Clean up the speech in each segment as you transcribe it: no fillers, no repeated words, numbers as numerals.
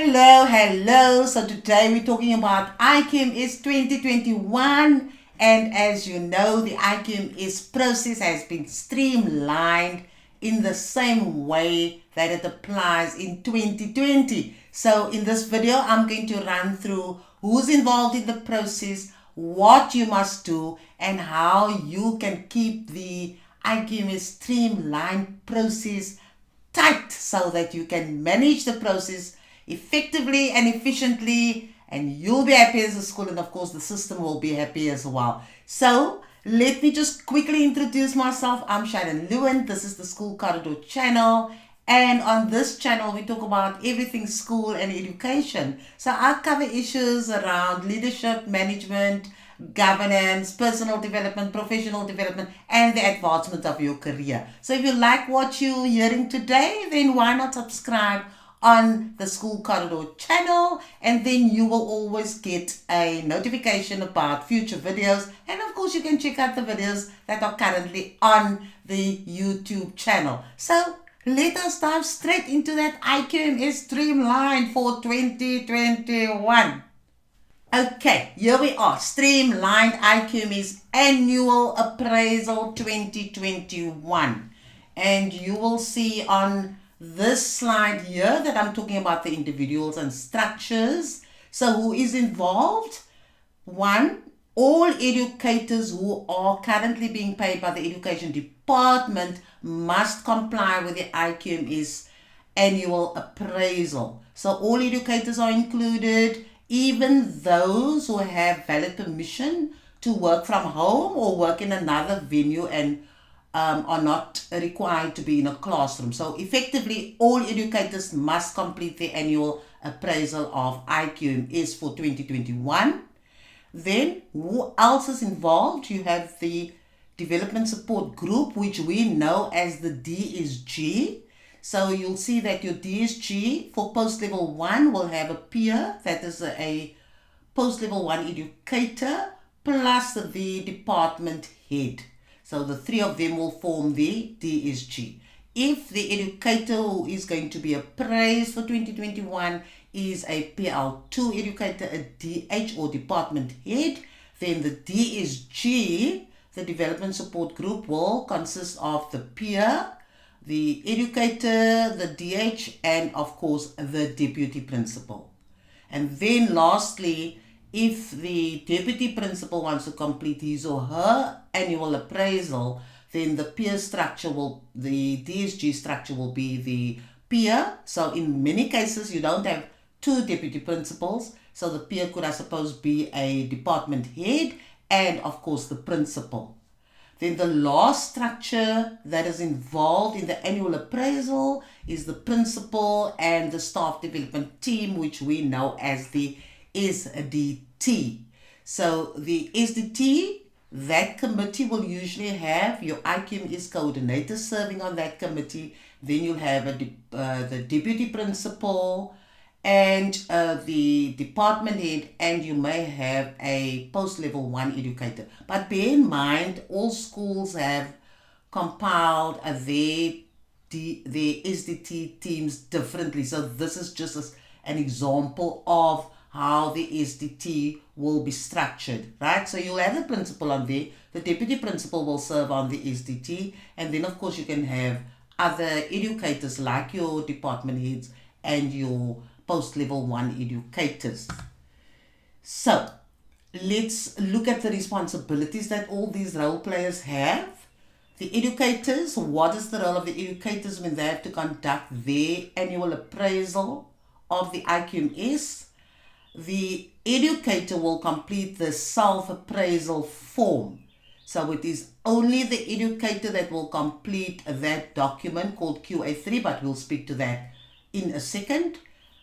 Hello. So today we're talking about IQMS 2021, and as you know, the IQMS process has been streamlined in the same way that it applies in 2020. So in this video, I'm going to run through who's involved in the process, what you must do, and how you can keep the IQMS streamlined process tight so that you can manage the process effectively and efficiently, and you'll be happy as a school, and of course the system will be happy as well. So let me just quickly introduce myself. I'm Sharon Lewin. This is the School Corridor channel, and on this channel we talk about everything school and education. So I cover issues around leadership, management, governance, personal development, professional development, and the advancement of your career. So if you like what you're hearing today, then why not subscribe on the School Corridor channel, and then you will always get a notification about future videos. And of course you can check out the videos that are currently on the YouTube channel. So let us dive straight into that IQMS Streamlined for 2021. Okay, here we are, Streamlined IQMS Annual Appraisal 2021. And you will see on this slide here that I'm talking about the individuals and structures. So who is involved? One, all educators who are currently being paid by the Education Department must comply with the IQMS Annual Appraisal. So all educators are included, even those who have valid permission to work from home or work in another venue and are not required to be in a classroom. So effectively, all educators must complete the annual appraisal of IQMS for 2021. Then, who else is involved? You have the Development Support Group, which we know as the DSG. So you'll see that your DSG for post-level 1 will have a peer, that is a post-level 1 educator, plus the department head. So the three of them will form the DSG. If the educator who is going to be appraised for 2021 is a PL2 educator, a DH or department head, then the DSG, the Development Support Group, will consist of the peer, the educator, the DH, and of course the deputy principal. And then lastly, if the deputy principal wants to complete his or her annual appraisal, then the peer structure the DSG structure will be the peer. So in many cases you don't have two deputy principals, so the peer could, I suppose, be a department head and of course the principal. Then the last structure that is involved in the annual appraisal is the principal and the staff development team, which we know as the SDT. So the SDT, that committee will usually have your IQMS coordinator serving on that committee. Then you'll have the deputy principal and the department head, and you may have a post-level 1 educator. But bear in mind, all schools have compiled their SDT teams differently. So this is just an example of how the SDT will be structured, right? So you'll have the principal on there, the deputy principal will serve on the SDT, and then of course you can have other educators like your department heads and your post-level 1 educators. So let's look at the responsibilities that all these role players have. The educators, what is the role of the educators when they have to conduct their annual appraisal of the IQMS? The educator will complete the self-appraisal form. So it is only the educator that will complete that document called QA3, but we'll speak to that in a second.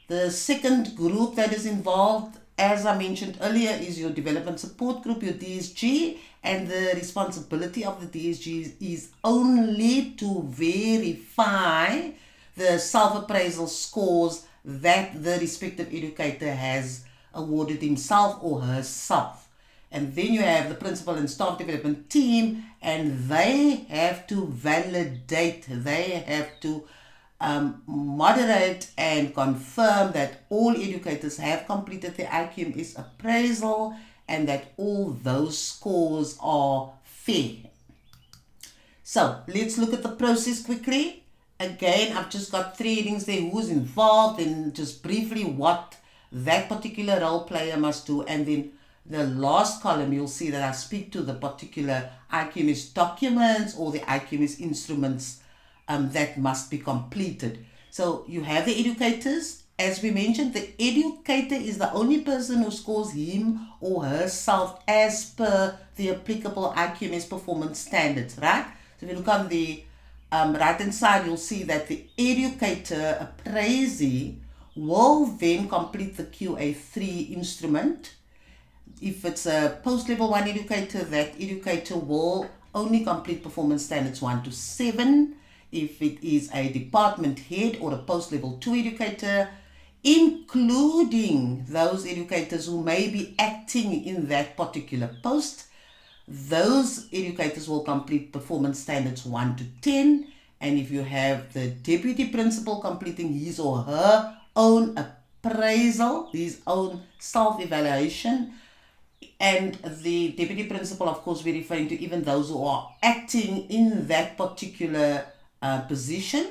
The second group that is involved, as I mentioned earlier, is your Development Support Group, your DSG, and the responsibility of the DSG is only to verify the self-appraisal scores that the respective educator has awarded himself or herself. And then you have the principal and staff development team, and they have to validate, they have to moderate and confirm that all educators have completed the IQMS appraisal and that all those scores are fair. So let's look at the process quickly. Again, I've just got 3 headings there: who's involved, and just briefly what that particular role player must do, and then the last column you'll see that I speak to the particular IQMS documents or the IQMS instruments that must be completed. So you have the educators. As we mentioned, the educator is the only person who scores him or herself as per the applicable IQMS performance standards, right? So if you look on the right hand side, you'll see that the educator appraisee will then complete the QA3 instrument. If it's a post-level 1 educator, that educator will only complete performance standards 1 to 7. If it is a department head or a post-level 2 educator, including those educators who may be acting in that particular post, those educators will complete performance standards 1 to 10. And if you have the deputy principal completing his or her own appraisal, his own self-evaluation, and the deputy principal, of course, we're referring to even those who are acting in that particular position,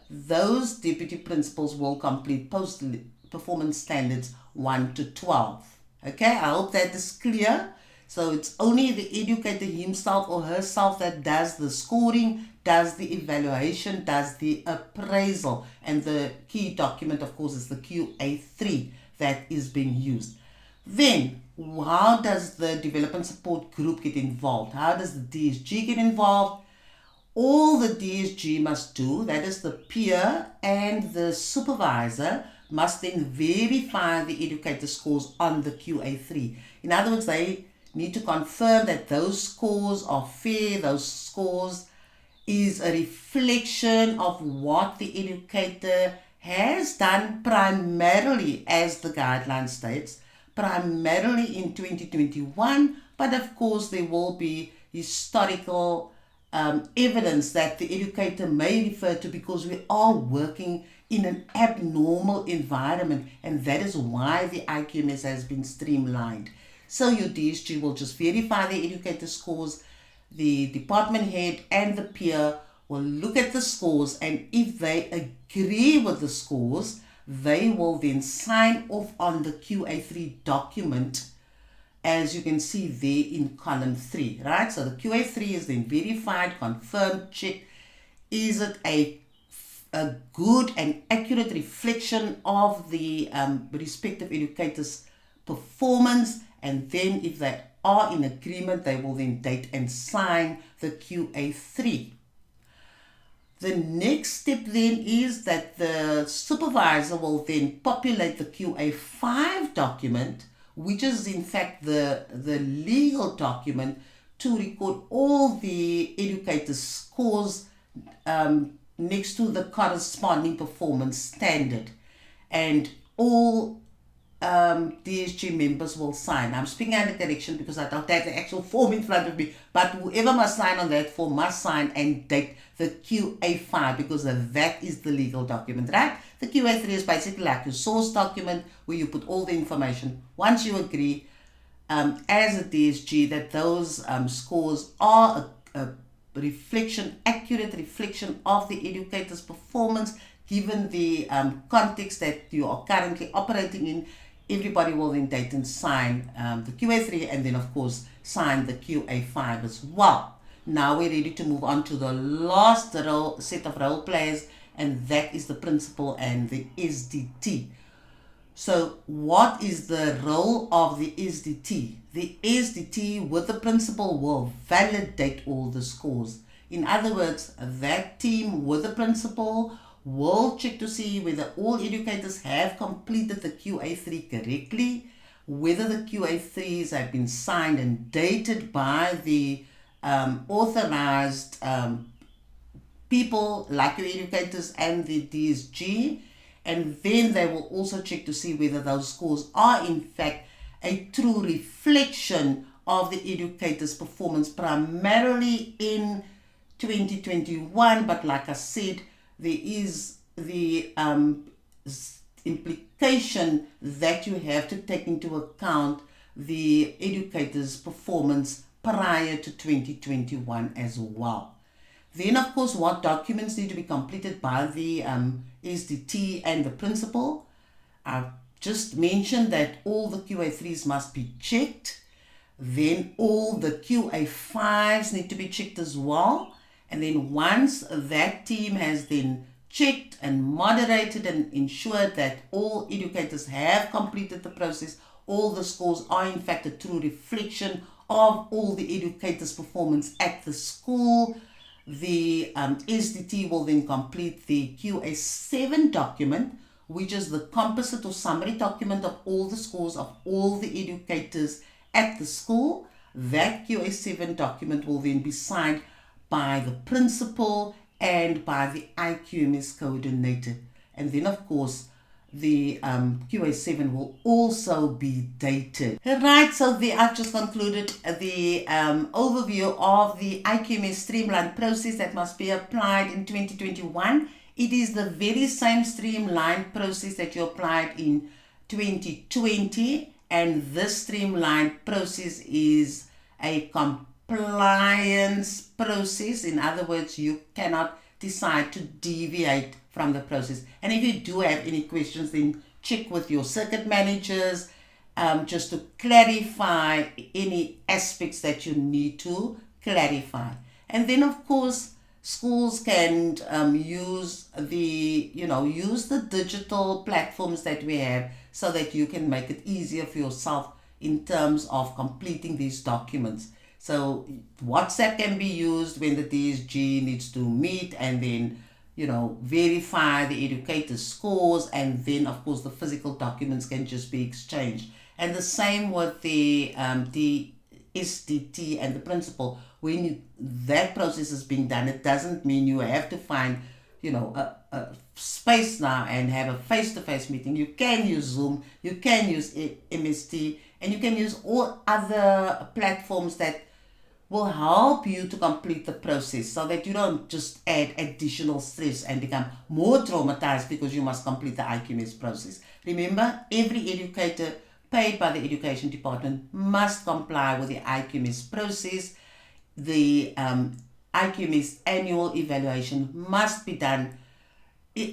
those deputy principals will complete performance standards 1 to 12. Okay, I hope that is clear. So it's only the educator himself or herself that does the scoring, does the evaluation, does the appraisal, and the key document, of course, is the QA3 that is being used. Then, how does the development support group get involved? How does the DSG get involved? All the DSG must do, that is the peer and the supervisor, must then verify the educator scores on the QA3. In other words, they need to confirm that those scores are fair, those scores is a reflection of what the educator has done primarily, as the guideline states, primarily in 2021, but of course there will be historical evidence that the educator may refer to, because we are working in an abnormal environment, and that is why the IQMS has been streamlined. So your DSG will just verify the educator scores, the department head and the peer will look at the scores, and if they agree with the scores, they will then sign off on the QA3 document, as you can see there in column 3, right? So the QA3 is then verified, confirmed, checked. Is it a good and accurate reflection of the respective educator's performance? And then if they are in agreement, they will then date and sign the QA3. The next step then is that the supervisor will then populate the QA5 document, which is in fact the legal document to record all the educators' scores next to the corresponding performance standard. And all DSG members will sign. I'm speaking under direction because I don't have the actual form in front of me, but whoever must sign on that form must sign and date the QA5, because that is the legal document, right? The QA3 is basically like your source document where you put all the information. Once you agree as a DSG that those scores are a reflection, accurate reflection of the educator's performance, given the context that you are currently operating in, everybody will then date and sign the QA3, and then of course sign the QA5 as well. Now we're ready to move on to the last set of role players, and that is the principal and the SDT. So what is the role of the SDT? The SDT with the principal will validate all the scores. In other words, that team with the principal will check to see whether all educators have completed the QA3 correctly, whether the QA3s have been signed and dated by the authorized people like your educators and the DSG, and then they will also check to see whether those scores are in fact a true reflection of the educator's performance primarily in 2021. But like I said, there is the implication that you have to take into account the educator's performance prior to 2021 as well. Then, of course, what documents need to be completed by the SDT and the principal. I've just mentioned that all the QA3s must be checked. Then all the QA5s need to be checked as well. And then once that team has then checked and moderated and ensured that all educators have completed the process, all the scores are in fact a true reflection of all the educators' performance at the school, the SDT will then complete the QA7 document, which is the composite or summary document of all the scores of all the educators at the school. That QA7 document will then be signed by the principal and by the IQMS coordinator. And then, of course, the QA7 will also be dated. Right, so I've just concluded the overview of the IQMS Streamlined process that must be applied in 2021. It is the very same streamlined process that you applied in 2020, and this streamlined process is a compliance process. In other words, you cannot decide to deviate from the process. And if you do have any questions, then check with your circuit managers just to clarify any aspects that you need to clarify. And then, of course, schools can use the digital platforms that we have so that you can make it easier for yourself in terms of completing these documents. So WhatsApp can be used when the DSG needs to meet and then verify the educator's scores, and then of course the physical documents can just be exchanged. And the same with the SDT and the principal. When that process is being done, it doesn't mean you have to find a space now and have a face-to-face meeting. You can use Zoom, you can use MST, and you can use all other platforms that will help you to complete the process so that you don't just add additional stress and become more traumatized because you must complete the IQMS process. Remember, every educator paid by the education department must comply with the IQMS process. The IQMS annual evaluation must be done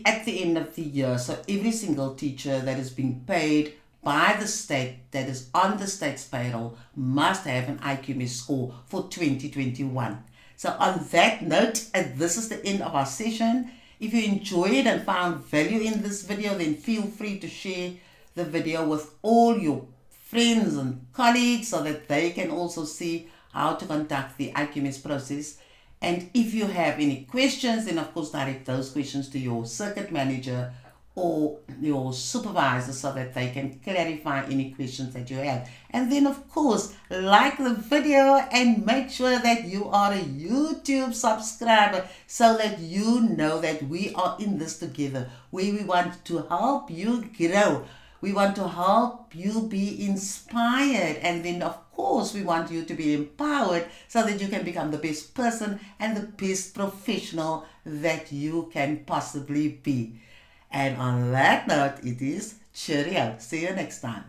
at the end of the year. So every single teacher that is being paid by the state, that is on the state's payroll, must have an IQMS score for 2021. So on that note, this is the end of our session. If you enjoyed and found value in this video, then feel free to share the video with all your friends and colleagues so that they can also see how to conduct the IQMS process. And if you have any questions, then of course direct those questions to your circuit manager or your supervisor so that they can clarify any questions that you have. And then of course, like the video and make sure that you are a YouTube subscriber so that you know that we are in this together, where we want to help you grow. We want to help you be inspired, and then of course we want you to be empowered so that you can become the best person and the best professional that you can possibly be. And on that note, it is cheerio. See you next time.